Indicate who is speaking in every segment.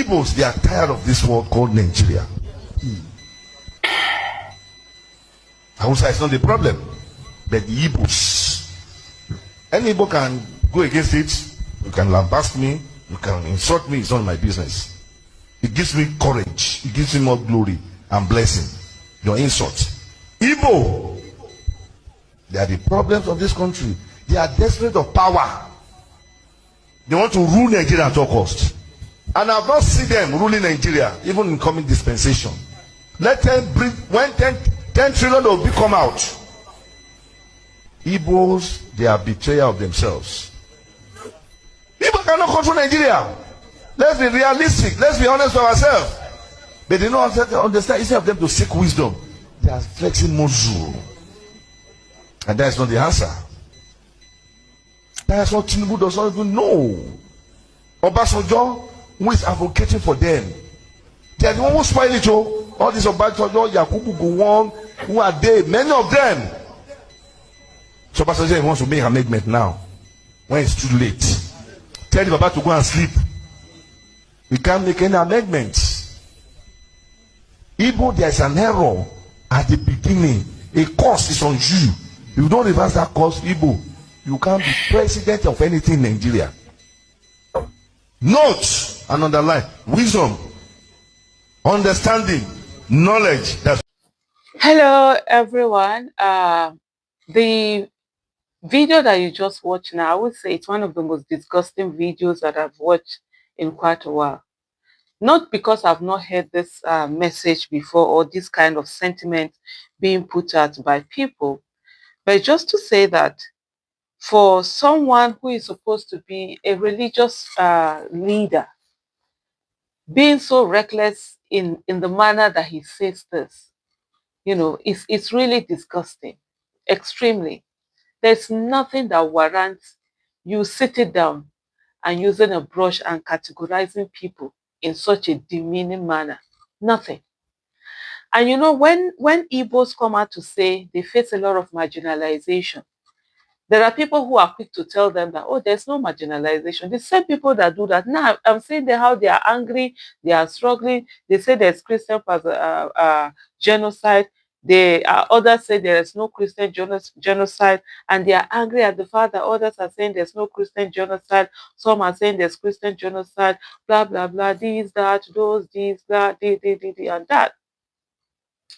Speaker 1: Igbos, they are tired of this world called Nigeria. Hausa is not the problem, but the Igbos. Any Igbo can go against it. You can lambast me, you can insult me, it's not my business. It gives me courage, it gives me more glory and blessing. Your insult. Igbo, they are the problems of this country. They are desperate of power. They want to rule Nigeria at all costs. And I've not seen them ruling Nigeria, even in coming dispensation. Let them bring, when 10 trillion will come out. Igbos, they are betrayal of themselves. People cannot control Nigeria. Let's be realistic. Let's be honest with ourselves. But they don't understand. Instead of them to seek wisdom, they are flexing muscle. And that is not the answer. That is what Tinubu does not even know. Obasanjo, who is advocating for them, they are the one who spoil it. All these Obasanjo, Yakubu Gowon, who are they? Many of them. So Obasanjo wants to make an amendment now, when it's too late. Tell the Baba to go and sleep. We can't make any amendments. Igbo, there is an error at the beginning. A course is on you. If you don't reverse that course, Igbo, you can't be president of anything in Nigeria. Note and underline wisdom, understanding, knowledge. That's
Speaker 2: Hello, everyone. The video that you just watched now, I would say it's one of the most disgusting videos that I've watched in quite a while. Not because I've not heard this message before or this kind of sentiment being put out by people, but just to say that for someone who is supposed to be a religious leader, being so reckless in the manner that he says this, it's really disgusting, extremely. There's nothing that warrants you sitting down and using a brush and categorizing people in such a demeaning manner. Nothing. And when Igbos come out to say they face a lot of marginalization, there are people who are quick to tell them that, oh, there's no marginalization. The same people that do that. Now, I'm seeing how they are angry, they are struggling. They say there's Christian genocide. Others say there is no Christian genocide, and they are angry at the fact that others are saying there's no Christian genocide. Some are saying there's Christian genocide, blah, blah, blah, this, that, those, this, that, and that.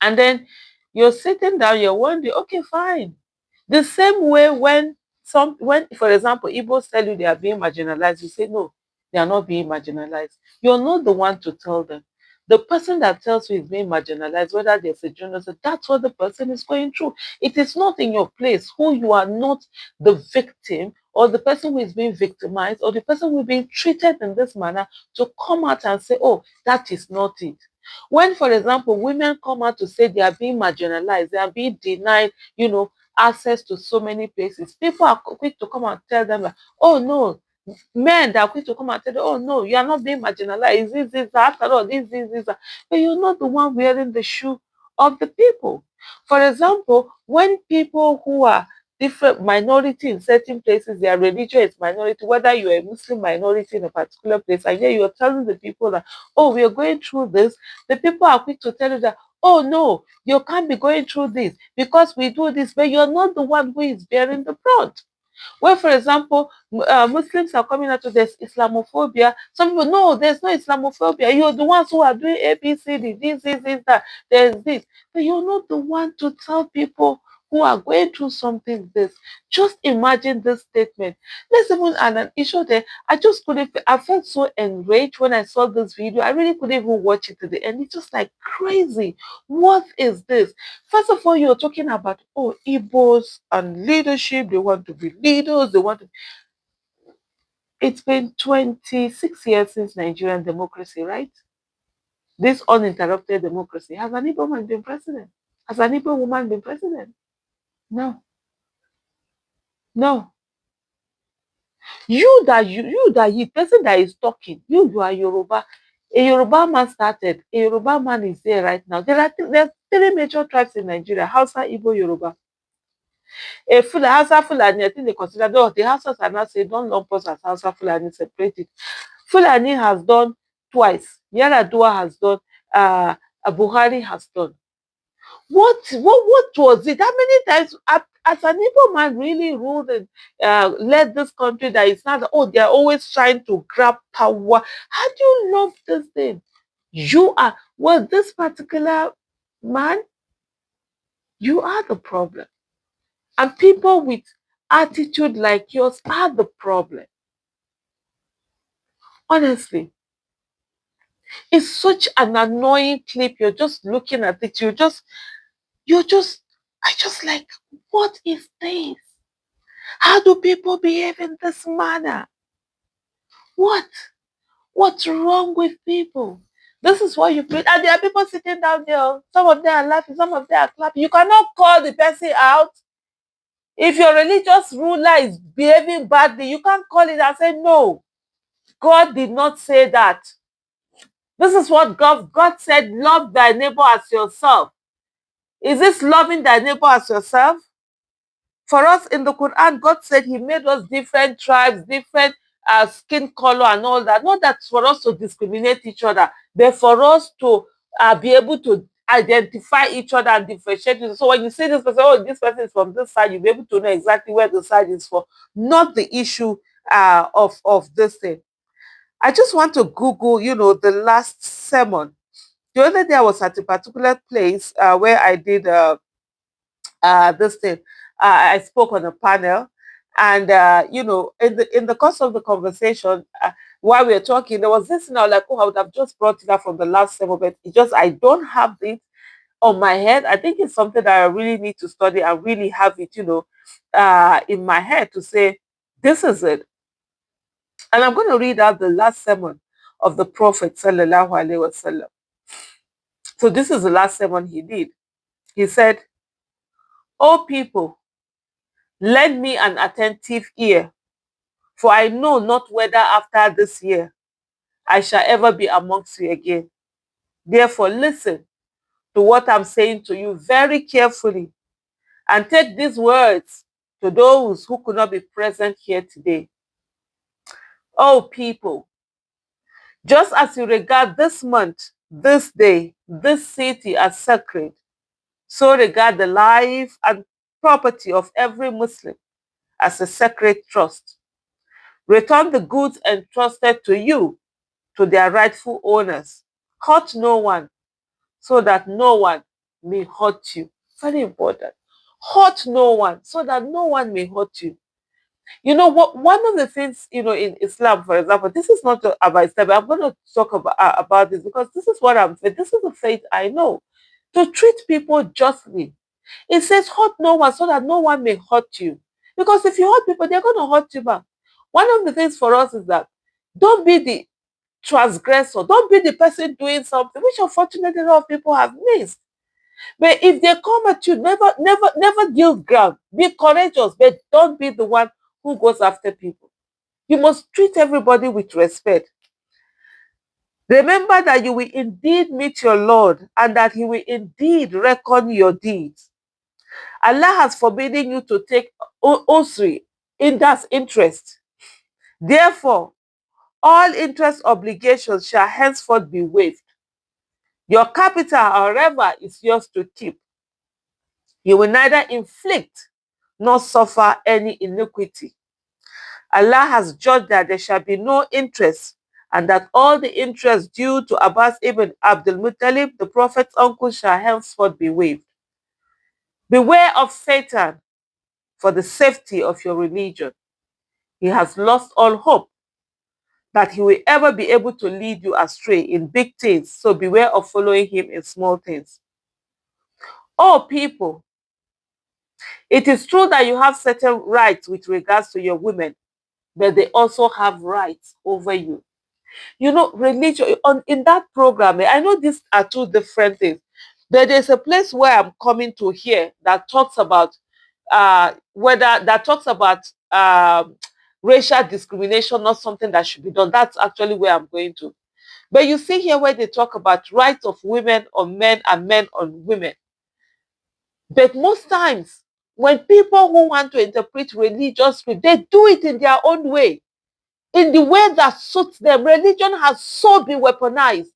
Speaker 2: And then you're sitting down, you're wondering, okay, fine. The same way when, for example, Igbos tell you they are being marginalized, you say, no, they are not being marginalized. You're not the one to tell them. The person that tells you is being marginalized, whether there's a genocide, that's what the person is going through. It is not in your place who you are not the victim or the person who is being victimized or the person who is being treated in this manner to come out and say, oh, that is not it. When, for example, women come out to say they are being marginalized, they are being denied, access to so many places, people are quick to come and tell them, like, oh no, men that are quick to come and tell them, oh no, you are not being marginalized, this, after all, this, that. But you're not the one wearing the shoe of the people. For example, when people who are different minority in certain places, their religion is minority, whether you're a Muslim minority in a particular place, and yet you're telling the people that, oh, we are going through this, the people are quick to tell you that, oh no, you can't be going through this because we do this, but you're not the one who is bearing the brunt. When, for example, Muslims are coming out to this Islamophobia, some people, no, there's no Islamophobia. You're the ones who are doing A, B, C, D, this, that, there's this. But you're not the one to tell people who are going through something this. Just imagine this statement. Let's even add an issue there. I felt so enraged when I saw this video. I really couldn't even watch it to the end. It's just like crazy. What is this? First of all, you're talking about, oh, Igbos and leadership. They want to be leaders. It's been 26 years since Nigerian democracy, right? This uninterrupted democracy. Has an Igbo man been president? Has an Igbo woman been president? No. No. You person that is talking, you are Yoruba. A Yoruba man started. A Yoruba man is there right now. There are three major tribes in Nigeria: Hausa, Igbo, Yoruba. Hausa Fulani, I think they consider, though the Hausas are not saying don't lump us as Hausa Fulani, separate it. Fulani has done twice. Yaradua has done, Buhari has done. What was it? How many times as an Igbo man really ruled and led this country that it's not, oh, they're always trying to grab power. How do you love this thing? You are, well, this particular man, you are the problem. And people with attitude like yours are the problem. Honestly, it's such an annoying clip. You're just looking at it. I just like, what is this? How do people behave in this manner? What? What's wrong with people? This is what you put. And there are people sitting down there. Some of them are laughing, some of them are clapping. You cannot call the person out. If your religious ruler is behaving badly, you can't call it and say, no, God did not say that. This is what God said, love thy neighbor as yourself. Is this loving thy neighbor as yourself? For us in the Quran, God said he made us different tribes, different skin color and all that. Not that for us to discriminate each other, but for us to be able to identify each other and differentiate. So when you see this person, oh, this person is from this side, you'll be able to know exactly where the side is for. Not the issue of this thing. I just want to Google, the last sermon. The other day I was at a particular place where I did this thing. I spoke on a panel, and in the course of the conversation, while we were talking, there was this, like, oh, I would have just brought it up from the last sermon, but it just, I don't have it on my head. I think it's something that I really need to study and really have it, in my head to say, this is it. And I'm going to read out the last sermon of the Prophet sallallahu alaihi wasallam. So this is the last sermon he did. He said, "O people, lend me an attentive ear, for I know not whether after this year I shall ever be amongst you again. Therefore, listen to what I'm saying to you very carefully, and take these words to those who could not be present here today. O people, just as you regard this month, this day, this city as sacred, so regard the life and property of every Muslim as a sacred trust. Return the goods entrusted to you to their rightful owners. Hurt no one, so that no one may hurt you." Very important. Hurt no one, so that no one may hurt you. You know what? One of the things, in Islam, for example, this is not about Islam, but I'm going to talk about this because this is what I'm saying. This is the faith I know. To treat people justly. It says, hurt no one so that no one may hurt you. Because if you hurt people, they're going to hurt you back. One of the things for us is that don't be the transgressor, don't be the person doing something, which unfortunately a lot of people have missed. But if they come at you, never give ground. Be courageous, but don't be the one who goes after people. You must treat everybody with respect. Remember that you will indeed meet your Lord and that he will indeed reckon your deeds. Allah has forbidden you to take usury in that interest. Therefore, all interest obligations shall henceforth be waived. Your capital, however, is yours to keep. You will neither inflict nor suffer any iniquity. Allah has judged that there shall be no interest, and that all the interest due to Abbas ibn Abdul Muttalib, the Prophet's uncle, shall henceforth be waived. Beware of Satan for the safety of your religion. He has lost all hope that he will ever be able to lead you astray in big things, so beware of following him in small things. Oh, people, it is true that you have certain rights with regards to your women, but they also have rights over you. Religion, in that program, I know these are two different things, but there's a place where I'm coming to here that talks about racial discrimination, not something that should be done. That's actually where I'm going to. But you see here where they talk about rights of women on men and men on women. But most times, when people who want to interpret religious script, they do it in their own way. in the way that suits them. Religion has so been weaponized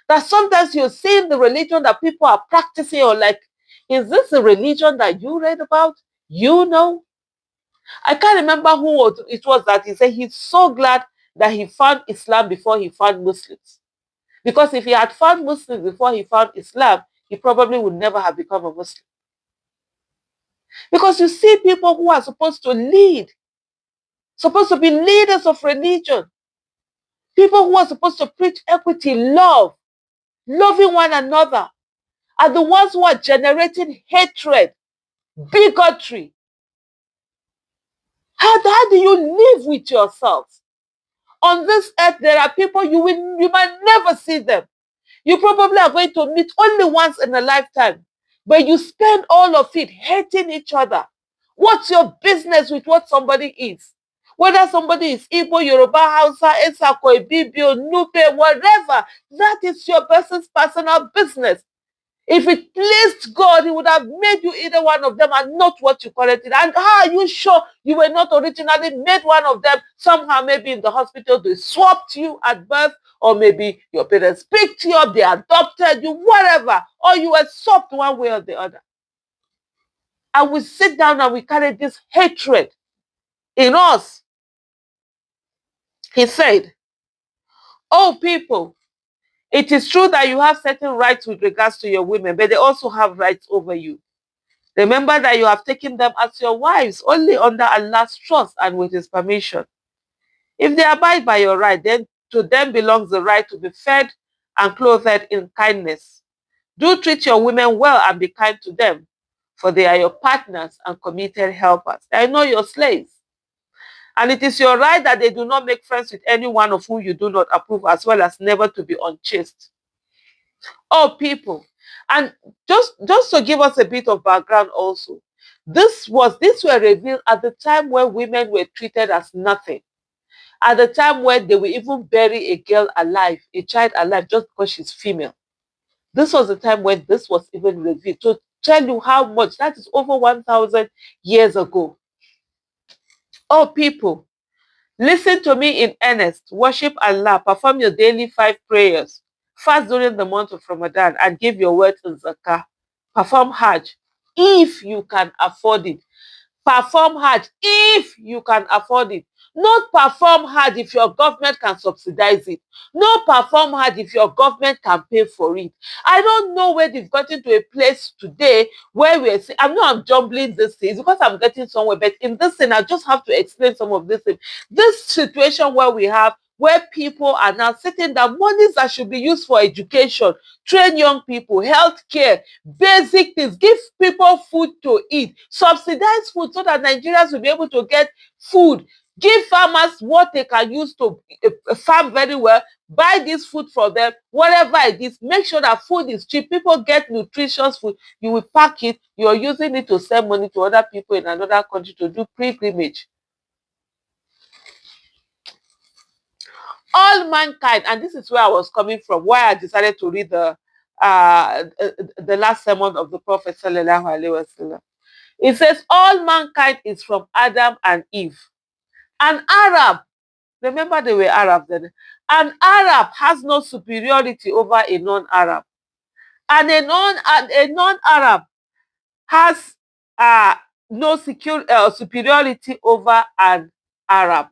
Speaker 2: that sometimes you're seeing the religion that people are practicing, or like, is this the religion that you read about? You know? I can't remember who it was that he said he's so glad that he found Islam before he found Muslims. Because if he had found Muslims before he found Islam, he probably would never have become a Muslim. Because you see people who are supposed to lead, supposed to be leaders of religion, people who are supposed to preach equity, love, loving one another, are the ones who are generating hatred, bigotry. How do you live with yourselves? On this earth, there are people you might never see them. You probably are going to meet only once in a lifetime, but you spend all of it hating each other. What's your business with what somebody is? Whether somebody is Igbo, Yoruba, Hausa, Esako, Ibibio, Nupe, whatever, that is your person's personal business. If it pleased God, he would have made you either one of them and not what you corrected. And how are you sure you were not originally made one of them? Somehow, maybe in the hospital, they swapped you at birth, or maybe your parents picked you up, they adopted you, whatever, or you were swapped one way or the other. And we sit down and we carry this hatred in us. He said, "Oh, people, it is true that you have certain rights with regards to your women, but they also have rights over you. Remember that you have taken them as your wives only under Allah's trust and with his permission. If they abide by your right, then to them belongs the right to be fed and clothed in kindness. Do treat your women well and be kind to them, for they are your partners and committed helpers. They are not your slaves. And it is your right that they do not make friends with anyone of whom you do not approve, as well as never to be unchaste. Oh, people." And just to give us a bit of background also, these were revealed at the time when women were treated as nothing, at the time when they would even bury a girl alive, a child alive, just because she's female. This was the time when this was even revealed, to tell you how much. That is over 1,000 years ago. Oh, people, listen to me in earnest. Worship Allah, perform your daily 5 prayers, fast during the month of Ramadan, and give your word in zakah. Perform Hajj if you can afford it. Perform Hajj if you can afford it. Not perform Hajj if your government can subsidize it. Not perform Hajj if your government can pay for it. I don't know where they've gotten to a place today where we're saying, I'm jumbling this thing because I'm getting somewhere, but in this thing, I just have to explain some of this thing. This situation where people are now sitting down, monies that should be used for education, train young people, healthcare, basic things, give people food to eat, subsidize food so that Nigerians will be able to get food, give farmers what they can use to farm very well, buy this food for them, whatever it is, make sure that food is cheap, people get nutritious food, you will pack it, you're using it to send money to other people in another country to do pilgrimage. All mankind, and this is where I was coming from, why I decided to read the last sermon of the Prophet sallallahu alaihi wasallam. It says all mankind is from Adam and Eve. An Arab, remember they were Arabs then, an Arab has no superiority over a non-Arab, and a non-Arab has no superiority over an Arab.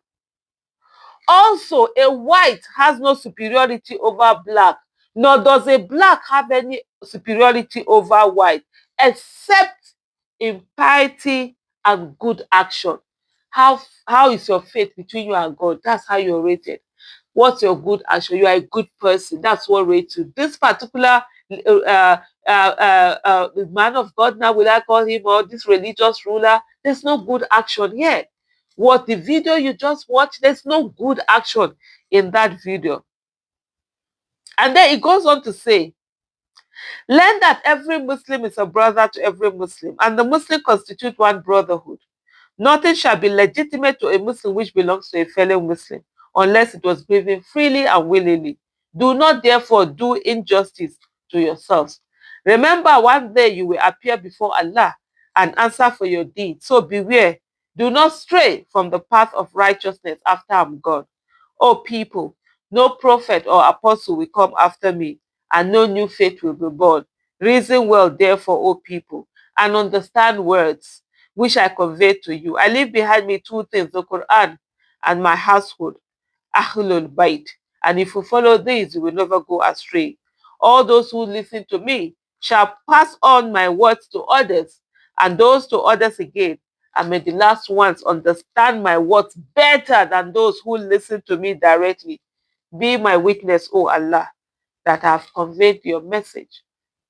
Speaker 2: Also, a white has no superiority over black, nor does a black have any superiority over white, except in piety and good action. How is your faith between you and God? That's how you're rated. What's your good action? You are a good person. That's what rates you. This particular man of God, now will I call him, or this religious ruler, there's no good action here. What the video you just watched, there's no good action in that video. And then it goes on to say, learn that every Muslim is a brother to every Muslim, and the Muslim constitute one brotherhood. Nothing shall be legitimate to a Muslim which belongs to a fellow Muslim, unless it was given freely and willingly. Do not therefore do injustice to yourselves. Remember, one day you will appear before Allah and answer for your deeds. So beware. Do not stray from the path of righteousness after I'm gone. O people, no prophet or apostle will come after me, and no new faith will be born. Reason well, therefore, O people, and understand words which I convey to you. I leave behind me two things, the Quran and my household, Ahlul Bayt. And if you follow these, you will never go astray. All those who listen to me shall pass on my words to others, and those to others again. And may the last ones understand my words better than those who listen to me directly. Be my witness, O Allah, that I have conveyed your message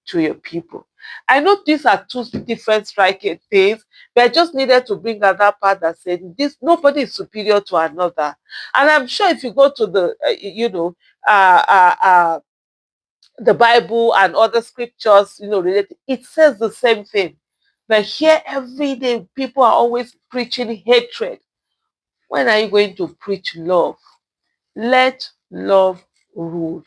Speaker 2: to your people. I know these are two different striking things, but I just needed to bring out that part that said this nobody is superior to another. And I'm sure if you go to the uh, uh, uh, the Bible and other scriptures, related, it says the same thing. But here every day people are always preaching hatred. When are you going to preach love? Let love rule.